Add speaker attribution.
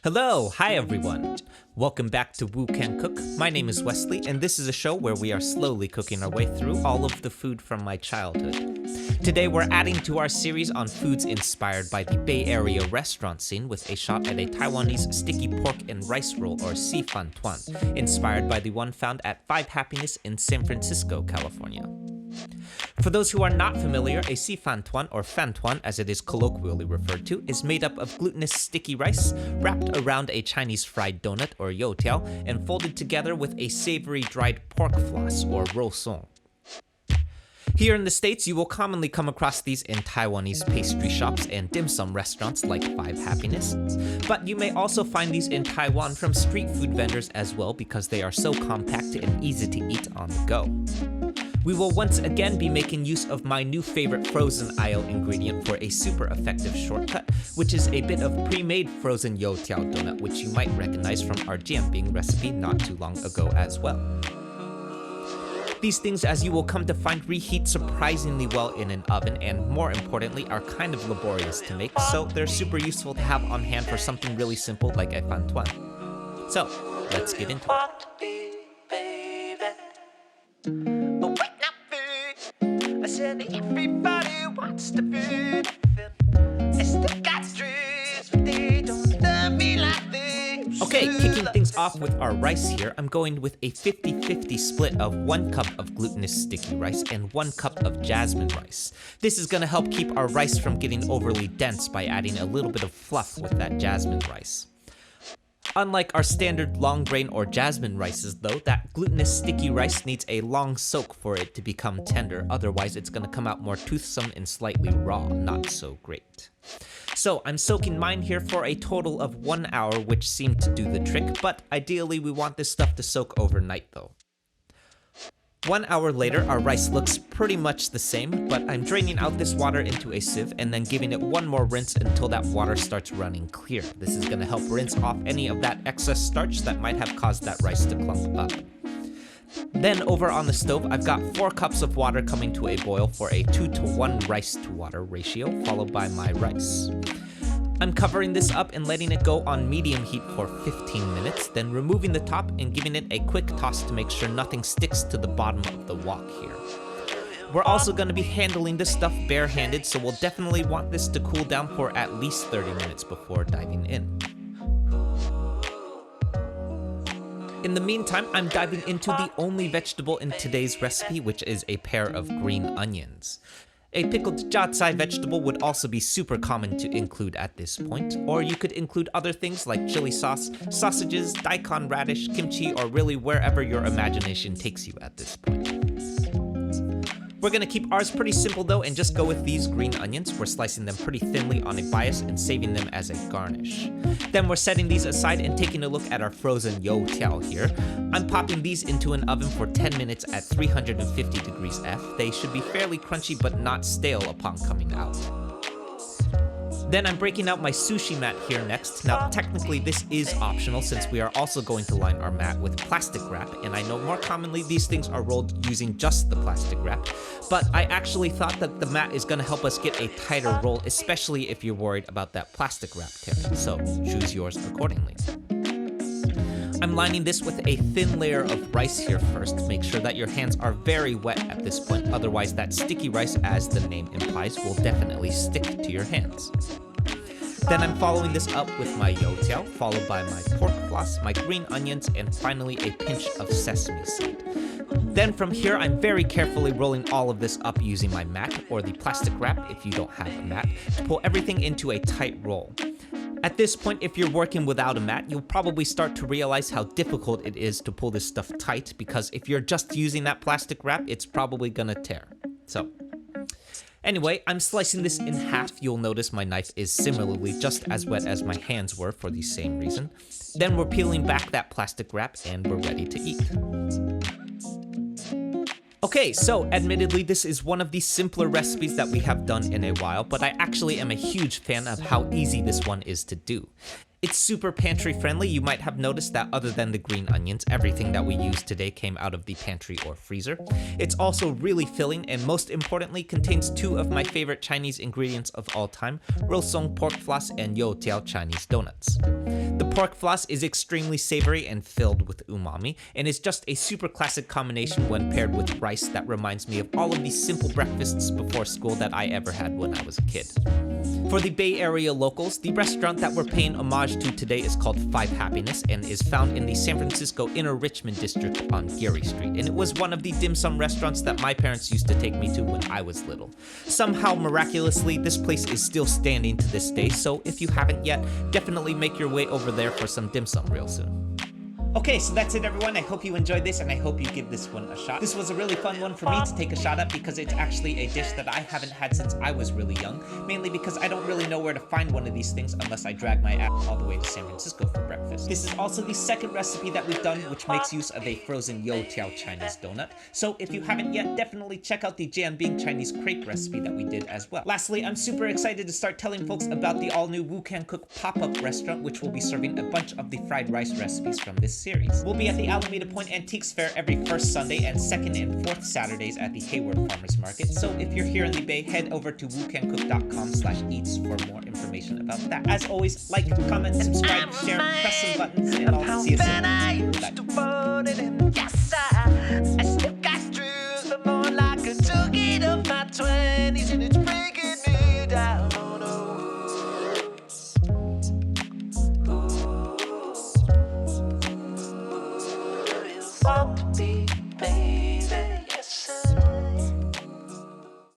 Speaker 1: Hello, hi everyone. Welcome back to Woo Can Cook. My name is Wesley, and this is a show where we are slowly cooking our way through all of the food from my childhood. Today we're adding to our series on foods inspired by the Bay Area restaurant scene with a shot at a Taiwanese sticky pork and rice roll or cifantuan, inspired by the one found at Five Happiness in San Francisco, California. For those who are not familiar, a cifantuan or fantuan as it is colloquially referred to is made up of glutinous sticky rice wrapped around a Chinese fried donut or youtiao and folded together with a savory dried pork floss or rousong. Here in the States, you will commonly come across these in Taiwanese pastry shops and dim sum restaurants like Five Happiness, but you may also find these in Taiwan from street food vendors as well because they are so compact and easy to eat on the go. We will once again be making use of my new favorite frozen aisle ingredient for a super effective shortcut, which is a bit of pre-made frozen youtiao donut, which you might recognize from our jianbing recipe not too long ago as well. These things, as you will come to find, reheat surprisingly well in an oven and, more importantly, are kind of laborious to make, so they're super useful to have on hand for something really simple like a fantuan. So, let's get into it. Everybody wants to be Okay, kicking things off with our rice here, I'm going with a 50-50 split of 1 cup of glutinous sticky rice and 1 cup of jasmine rice. This is going to help keep our rice from getting overly dense by adding a little bit of fluff with that jasmine rice. Unlike our standard long grain or jasmine rices though, that glutinous sticky rice needs a long soak for it to become tender, otherwise it's going to come out more toothsome and slightly raw, not so great. So I'm soaking mine here for a total of 1 hour, which seemed to do the trick, but ideally we want this stuff to soak overnight though. 1 hour later, our rice looks pretty much the same, but I'm draining out this water into a sieve and then giving it one more rinse until that water starts running clear. This is going to help rinse off any of that excess starch that might have caused that rice to clump up. Then over on the stove, I've got 4 cups of water coming to a boil for a 2-to-1 rice to water ratio, followed by my rice. I'm covering this up and letting it go on medium heat for 15 minutes, then removing the top and giving it a quick toss to make sure nothing sticks to the bottom of the wok here. We're also going to be handling this stuff barehanded, so we'll definitely want this to cool down for at least 30 minutes before diving in. In the meantime, I'm diving into the only vegetable in today's recipe, which is a pair of green onions. A pickled jiacai vegetable would also be super common to include at this point, or you could include other things like chili sauce, sausages, daikon radish, kimchi, or really wherever your imagination takes you at this point. We're gonna keep ours pretty simple though and just go with these green onions. We're slicing them pretty thinly on a bias and saving them as a garnish. Then we're setting these aside and taking a look at our frozen youtiao here. I'm popping these into an oven for 10 minutes at 350 degrees F. They should be fairly crunchy but not stale upon coming out. Then I'm breaking out my sushi mat here next. Now technically this is optional since we are also going to line our mat with plastic wrap, and I know more commonly these things are rolled using just the plastic wrap, but I actually thought that the mat is going to help us get a tighter roll, especially if you're worried about that plastic wrap tearing, so choose yours accordingly. I'm lining this with a thin layer of rice here first. Make sure that your hands are very wet at this point, otherwise that sticky rice, as the name implies, will definitely stick to your hands. Then I'm following this up with my youtiao, followed by my pork floss, my green onions, and finally a pinch of sesame seed. Then from here, I'm very carefully rolling all of this up using my mat, or the plastic wrap if you don't have a mat, to pull everything into a tight roll. At this point, if you're working without a mat, you'll probably start to realize how difficult it is to pull this stuff tight, because if you're just using that plastic wrap, it's probably gonna tear. So, anyway, I'm slicing this in half. You'll notice my knife is similarly just as wet as my hands were for the same reason. Then we're peeling back that plastic wrap and we're ready to eat. Okay, so admittedly this is one of the simpler recipes that we have done in a while, but I actually am a huge fan of how easy this one is to do. It's super pantry friendly. You might have noticed that other than the green onions, everything that we used today came out of the pantry or freezer. It's also really filling and most importantly contains 2 of my favorite Chinese ingredients of all time, rousong pork floss and youtiao Chinese donuts. The pork floss is extremely savory and filled with umami, and is just a super classic combination when paired with rice that reminds me of all of these simple breakfasts before school that I ever had when I was a kid. For the Bay Area locals, the restaurant that we're paying homage to today is called Five Happiness and is found in the San Francisco Inner Richmond district on Geary Street, and it was one of the dim sum restaurants that my parents used to take me to when I was little. Somehow, miraculously, this place is still standing to this day, so if you haven't yet, definitely make your way over there for some dim sum real soon. Okay, so that's it everyone. I hope you enjoyed this and I hope you give this one a shot. This was a really fun one for me to take a shot at because it's actually a dish that I haven't had since I was really young, mainly because I don't really know where to find one of these things unless I drag my ass all the way to San Francisco for breakfast. This is also the second recipe that we've done which makes use of a frozen youtiao Chinese donut, so if you haven't yet, definitely check out the Jianbing Chinese crepe recipe that we did as well. Lastly, I'm super excited to start telling folks about the all-new Wu Can Cook pop-up restaurant which will be serving a bunch of the fried rice recipes from this series. We'll be at the Alameda Point Antiques Fair every first Sunday and second and fourth Saturdays at the Hayward Farmers Market, so if you're here in the Bay, head over to wucancook.com/eats for more information about that. As always, like, comment, subscribe, share, press some buttons, and I'll see you soon. Bye.